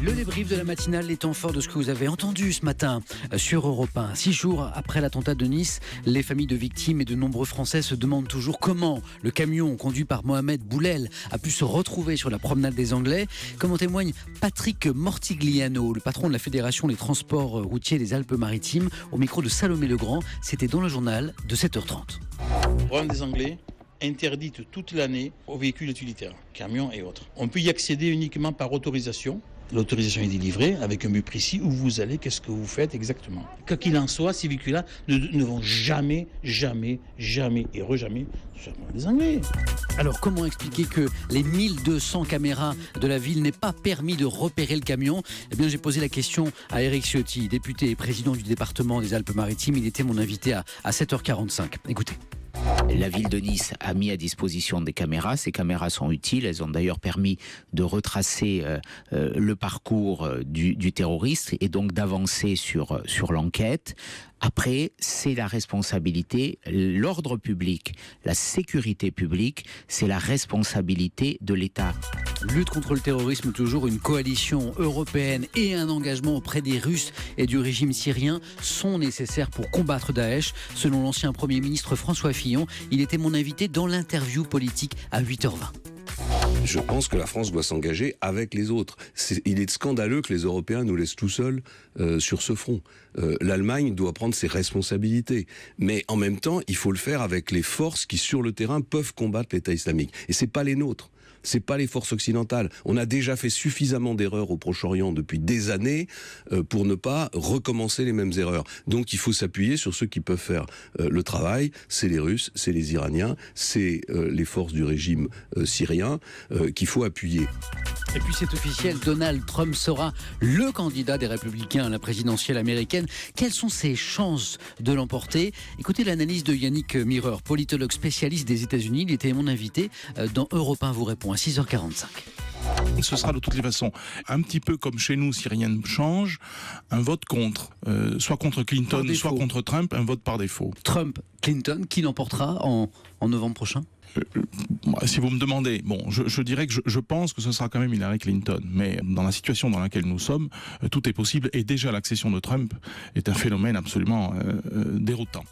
Le débrief de la matinale, les temps forts de ce que vous avez entendu ce matin sur Europe 1. 6 jours après l'attentat de Nice, les familles de victimes et de nombreux Français se demandent toujours comment le camion conduit par Mohamed Boulel a pu se retrouver sur la promenade des Anglais. Comme en témoigne Patrick Mortigliano, le patron de la Fédération des transports routiers des Alpes-Maritimes, au micro de Salomé Legrand. C'était dans le journal de 7h30. Le problème des Anglais interdite toute l'année aux véhicules utilitaires, camions et autres. On peut y accéder uniquement par autorisation. L'autorisation est délivrée avec un but précis, où vous allez, qu'est-ce que vous faites exactement. Quoi qu'il en soit, ces véhicules-là ne vont jamais sur les Anglais. Alors comment expliquer que les 1200 caméras de la ville n'aient pas permis de repérer le camion ? Eh bien, j'ai posé la question à Éric Ciotti, député et président du département des Alpes-Maritimes. Il était mon invité à 7h45. Écoutez. La ville de Nice a mis à disposition des caméras. Ces caméras sont utiles. Elles ont d'ailleurs permis de retracer le parcours du terroriste et donc d'avancer sur l'enquête. Après, c'est la responsabilité, l'ordre public, la sécurité publique, c'est la responsabilité de l'État. Lutte contre le terrorisme, toujours une coalition européenne et un engagement auprès des Russes et du régime syrien sont nécessaires pour combattre Daesh. Selon l'ancien Premier ministre François Fillon, il était mon invité dans l'interview politique à 8h20. Je pense que la France doit s'engager avec les autres. Il est scandaleux que les Européens nous laissent tout seuls sur ce front. L'Allemagne doit prendre ses responsabilités. Mais en même temps, il faut le faire avec les forces qui, sur le terrain, peuvent combattre l'État islamique. Et c'est pas les nôtres. C'est pas les forces occidentales. On a déjà fait suffisamment d'erreurs au Proche-Orient depuis des années pour ne pas recommencer les mêmes erreurs. Donc il faut s'appuyer sur ceux qui peuvent faire le travail. C'est les Russes, c'est les Iraniens, c'est les forces du régime syrien qu'il faut appuyer. Et puis c'est officiel, Donald Trump sera le candidat des Républicains à la présidentielle américaine. Quelles sont ses chances de l'emporter ? Écoutez l'analyse de Yannick Mireur, politologue spécialiste des États-Unis. Il était mon invité dans Europe 1 vous répond à 6h45. Ce sera de toutes les façons un petit peu comme chez nous si rien ne change, un vote contre, soit contre Clinton, soit contre Trump, un vote par défaut. Trump, Clinton, qui l'emportera en novembre prochain ? Si vous me demandez, je dirais que je pense que ce sera quand même Hillary Clinton. Mais dans la situation dans laquelle nous sommes, tout est possible. Et déjà l'accession de Trump est un phénomène absolument déroutant.